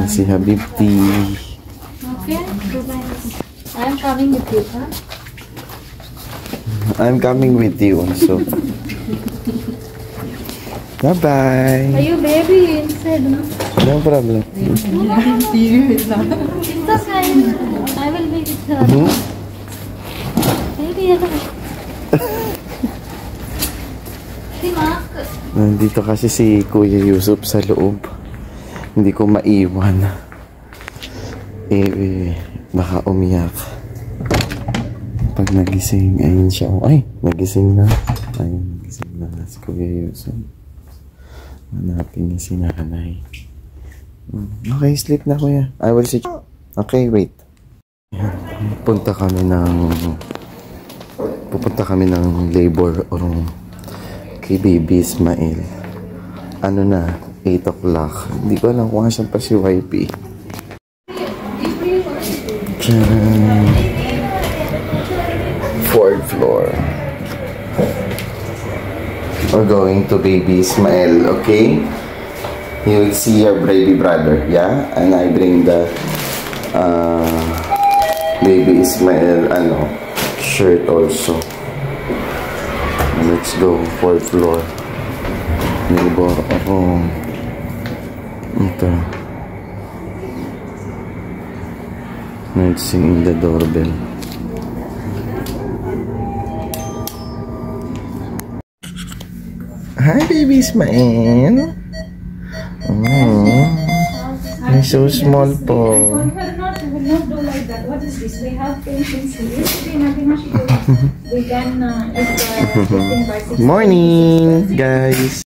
si Habibti. Okay, I'm coming with you, huh? I'm coming with you also. Bye-bye. Are you baby inside, no? No problem. It's okay. I will be with her. Baby, si Mark. Nandito kasi si Kuya Yusuf sa loob. Hindi ko maiwan. Baka umiyak. Pag nagising, ayun siya. Ay, nagising na. Ayun, nagising na si Kuya Yusuf. Hanapin niya si nanay. Okay, sleep na kuya. I will see you. Okay, wait. Pupunta kami ng labor room kay Baby Ismael. Ano na, 8 o'clock. Hindi ko alam kung asan pa si YP. Diyan. 4th floor. We're going to Baby Ismael, okay? You will see your baby brother, yeah? And I bring the Baby Ismael shirt also. Let's go, 4th floor. Neighbor ako. Ito. Let's ring the doorbell. Hi, Baby Ismael. Oh, you're so small po. What is this? We have patience here. We can Morning, guys.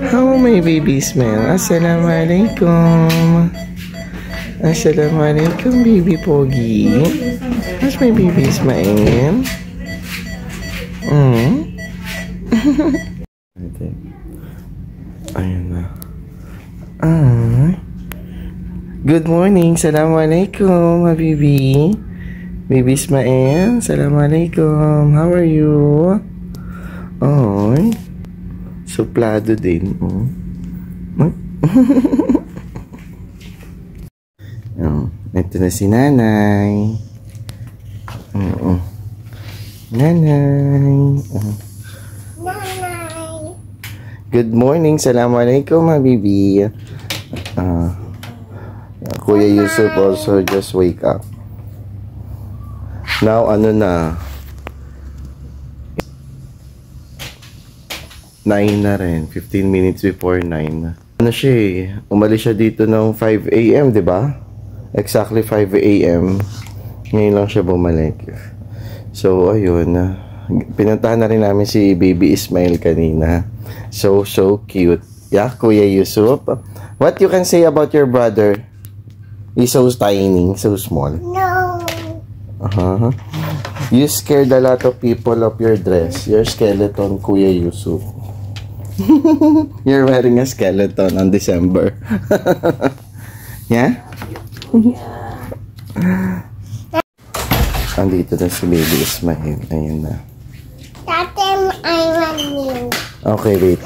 How my baby smell? Assalamualaikum. Assalamualaikum, baby Pogi. How's my baby smile? Ayun na. Good morning. Assalamualaikum, habibi. Baby Ismael. Assalamualaikum. How are you? Oh, suplado din. Ito na si nanay. Nanay. Good morning. Assalamualaikum, habibi. Kuya Yusuf also just wake up. Now, ano na? 9 na rin. 15 minutes before 9. Ano siya eh? Umalis siya dito ng 5 AM, di ba? Exactly 5 AM. Ngayon lang siya bumalik. So, ayun. Pinuntahan na rin namin si Baby Ismael kanina. So cute. Yeah, Kuya Yusuf. What you can say about your brother? He's so tiny, so small. No. You scared a lot of people of your dress. Your skeleton, Kuya Yusuf. You're wearing a skeleton on December. Yeah? Andito na si Baby Ismael. Ayun na. Tatem, I want you. Okay, wait.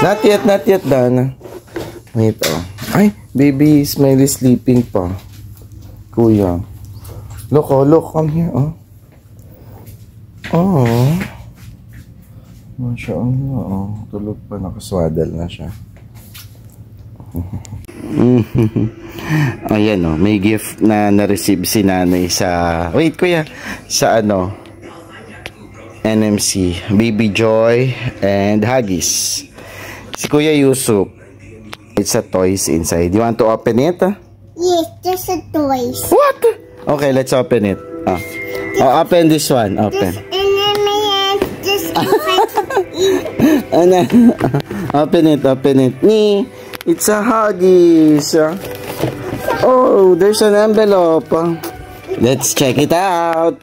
Not yet, Dana. Wait, oh. Ay, Baby Ismael is sleeping pa. Kuya. Look, come here, oh. Oh. Masya Allah, oh. Tulog pa, nakaswadal na siya. Ayan, oh. May gift na na-receive si nanay sa... Wait, kuya. Sa NMC. Baby Joy and Huggies. Si Kuya Yusuf. It's a toys inside. You want to open it? Yes, just a toys. What? Okay, let's open it. Open this one. Open. Open it. It's a Huggies. Oh, there's an envelope. Let's check it out.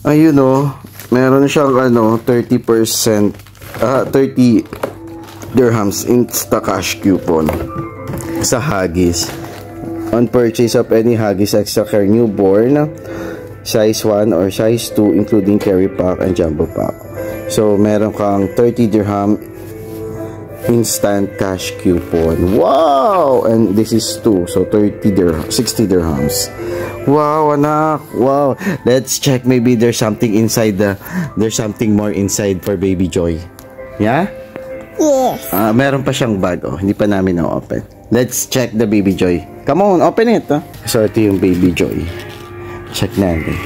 Ayun, oh. Meron siyang 30%, 30 dirhams Insta cash coupon sa Huggies. On purchase of any Huggies Extra Care Newborn, size 1 or size 2, including carry pack and jumbo pack. So, meron kang 30 dirham instant cash coupon. Wow! And this is 2, so 60 dirhams. Wow, anak. Wow. Let's check, maybe there's something inside there's something more inside for Baby Joy. Yeah? Yes. Meron pa siyang bag. Oh, hindi pa namin na-open. Let's check the Baby Joy. Come on, open it. So, ito yung Baby Joy. Check natin.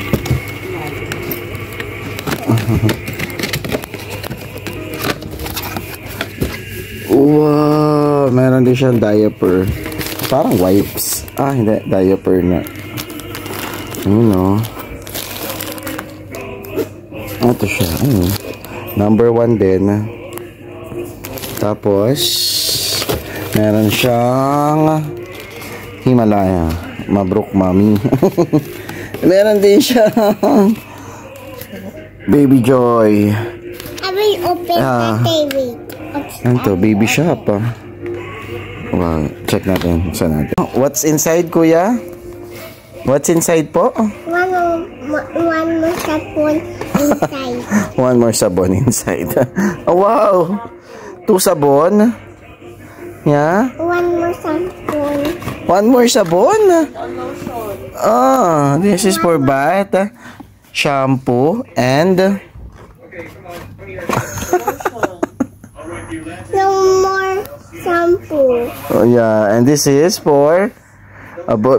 Wow, meron din siyang diaper. Parang wipes. Hindi, diaper na. Ayun o. Ito siya. Ayun. Number 1 din. Tapos, meron siyang Himalaya. Mabruk, mami. Meron din siyang Baby Joy. I will open the baby. Ito, Baby Shop. Wow, check natin. Saan natin? What's inside, kuya? What's inside po? One more sabon inside. One more sabon inside. Oh, wow! 2 sabon? Yeah? One more sabon. One more sabon? Oh, this is for bath, shampoo, and... No more shampoo. Oh, yeah. And this is for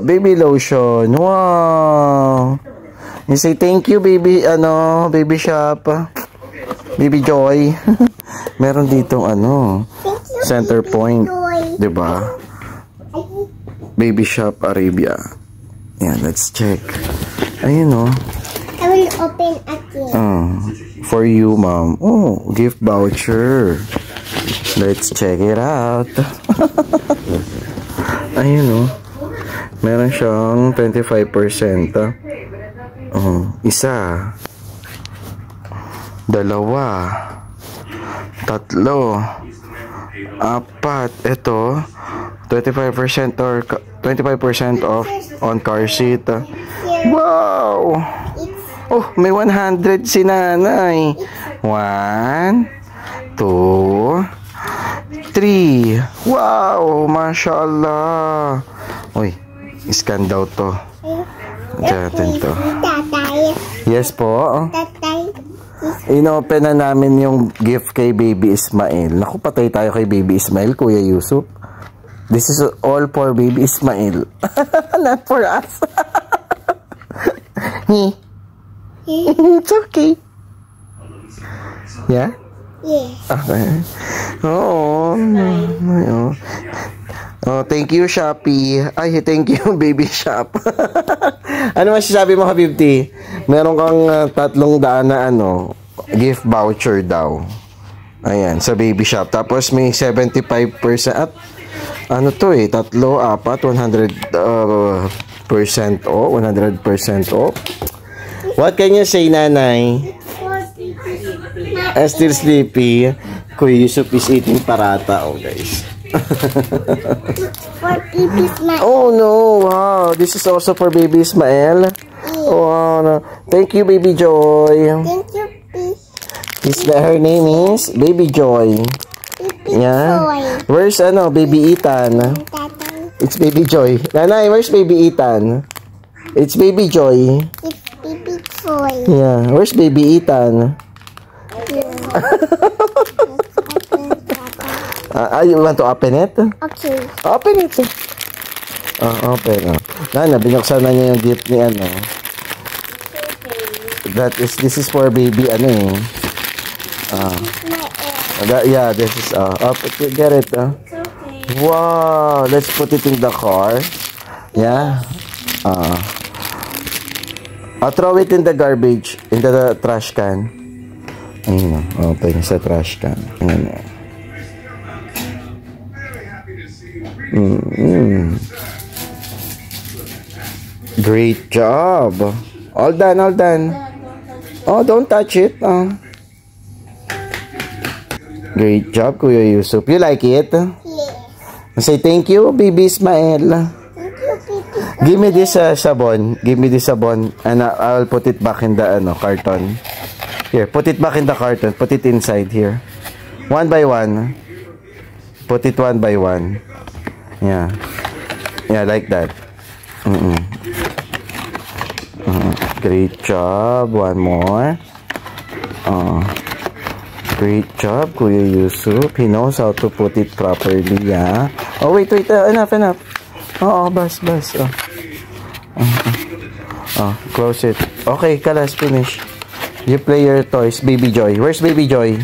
baby lotion. Wow. You say thank you, baby, Baby Shop. Baby Joy. Meron ditong center point. Diba? Baby Shop Arabia. Yeah, let's check. Ayun, oh. I will open again. For you, mom. Oh, gift voucher. Let's check it out. Ayun, oh. Meron siyang 25%. Isa. Dalawa. Tatlo. Apat. Ito. 25% or 25% off on car seat. Wow! Oh, may 100 si nanay. 1, 2, 3. Wow! Mashallah. Uy, scan daw to. Diyan to. Tatay. Yes po. Tatay. Inopen na namin yung gift kay Baby Ismail. Naku, patay tayo kay Baby Ismail, Kuya Yusuf. This is all for Baby Ismail. Not for us. It's okay. Yeah? Yes. Okay. Oh, thank you, Shopee. Ay, thank you, Baby Shop. Ano masasabi mo, Habibti? Meron kang 300 na gift voucher daw. Ayan, sa Baby Shop. Tapos may 75% at ano to 3, 4, 100% off, 100% off. What can you say, nanay? Still sleepy. Kuya Yusuf is eating parata, guys. For Baby Ismail. Oh no, wow. This is also for Baby Ismail. Oh, no. Thank you, Baby Joy. Thank you, Her name is Baby Joy. Yeah. Joy. Where's Baby Ethan? Tatay. It's Baby Joy. Nanay, where's Baby Ethan? It's Baby Joy. It's Baby Joy. Yeah. Where's Baby Ethan? You want to open it? Okay. Open it. Open. Nana, binuksan na niya yung gift ni This is for baby yeah, this is get it. Wow, let's put it in the car. Yeah. I'll throw it in the garbage, in the trash can. Ayun, open sa trash can. Ayun. Great job. All done, all done. Oh, don't touch it. Great job, Kuya Yusuf. You like it? Yes. Say thank you, Baby Ismail. Thank you, Baby. Give me this sabon. Give me this sabon, and I'll put it back in the carton. Here, put it back in the carton. Put it inside here. One by one. Put it one by one. Yeah. Yeah, like that. Great job. One more. Great job, Kuya Yusuf. He knows how to put it properly, yeah. Oh, wait. Enough. Oo, bas. Close it. Okay, Kalas, finish. You play your toys. Baby Joy. Where's Baby Joy?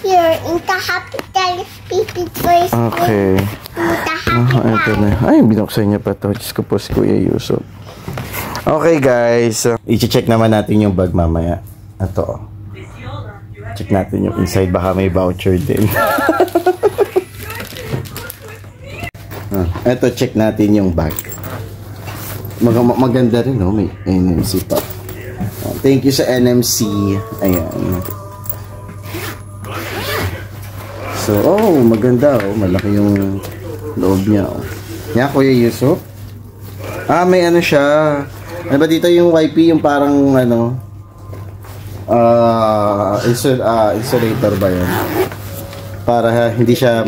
Here in the hospital, Baby Joy. Okay. Ito na. Ay, binuksan niya pa to. Diyos ko po si Kuya Yusuf. Okay, guys. I-check naman natin yung bag mamaya. Ito. Check natin yung inside. Baka may voucher din. Ito, check natin yung bag. Maganda rin, no? May NMC pa. Thank you sa NMC. Ayan. So, maganda, malaki yung loob niya, Yan, Kuya Yusuf. May ano siya. Ano ba dito yung YP, yung parang, insulator ba yun? Para hindi siya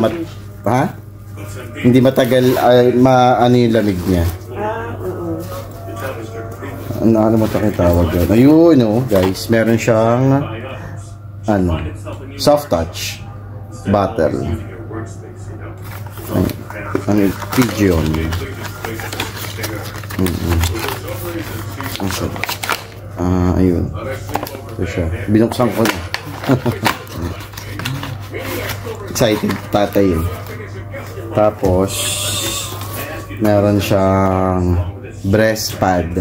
hindi matagal, ano yung lamig niya. Ano mo tawag yun? Ayun, guys. Meron siyang, soft touch bottle. Pigeon. Ayun. Ito siya. Binuksan ko na. Excited tatay yun. Tapos meron siyang breast pad.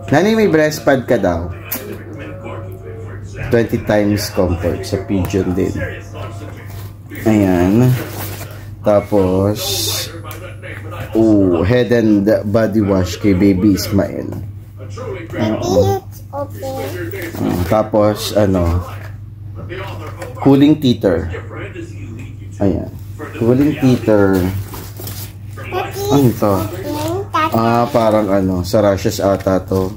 Nani, may breast pad ka daw? 20 times comfort sa Pigeon din. Ayan. Tapos head and body wash kay Baby Ismael. Tapos cooling teeter. Ayan. Cooling teeter. Ano to? Parang sa rashes ata to.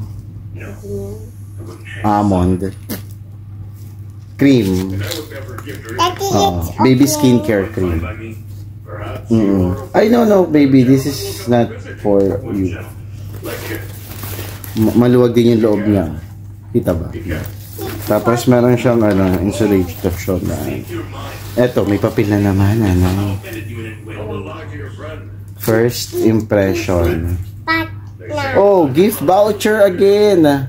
Almond cream. Baby skincare cream. I don't know, baby, this is not for you. Maluwag din yung loob niya. Kita ba? Tapos meron siyang insulation na. Eto, may papel na naman, First impression. Gift voucher again.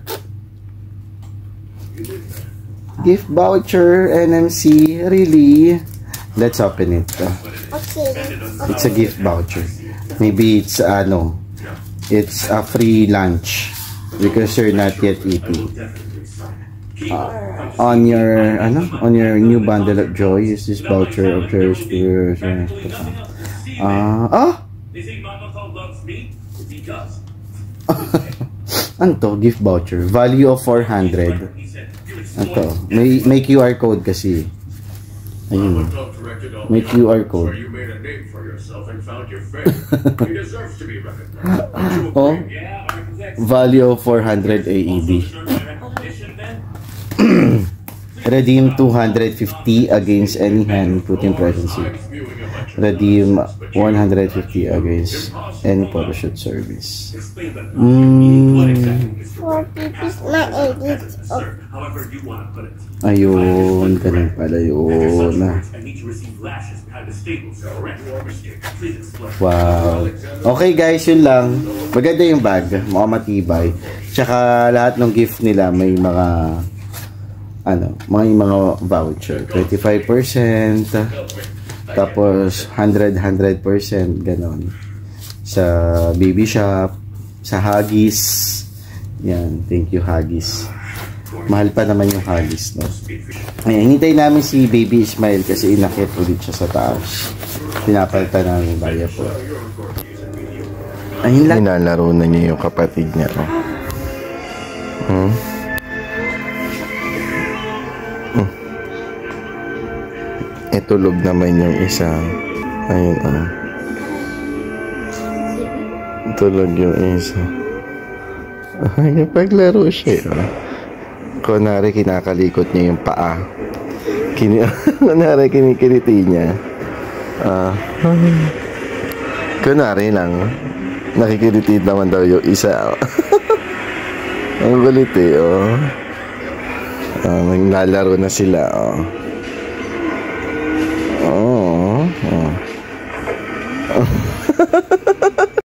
Gift voucher, NMC. Really? Let's open it. Okay. It's a gift voucher. Maybe it's it's a free lunch because you're not yet eating. On your new bundle of joy, use this voucher of yours. Ano to? Gift voucher. Value of 400. Ano? May QR code kasi. Ayun. May QR code. Value of 400 AED. Redeem 250 against any hand put in presence. Redeem 150 against any photoshoot service. Ayun, ganun pala yun. Wow. Okay guys, yun lang. Maganda yung bag, matibay. Tsaka lahat ng gift nila may mga mga voucher. 25%, tapos 100% ganon. Sa Baby Shop, sa Huggies. Yan, thank you Huggies. Mahal pa naman yung Huggies, no? Ayan, hintay namin si Baby Ismael kasi inakit ulit siya sa taas. Pinapalitan namin yung baya po. Ayun lang. Nilalaro na niya yung kapatid niya, no? Tulog naman yung isa. Ayun, tulog yung isa. Paglaro siya, kunwari kinakalikot niya yung paa. Kunwari kinikiliti niya. Ah. Kunwari lang. Nakikiritit naman daw yung isa. Ang kulit eh, oh. Naglalaro na sila, oh.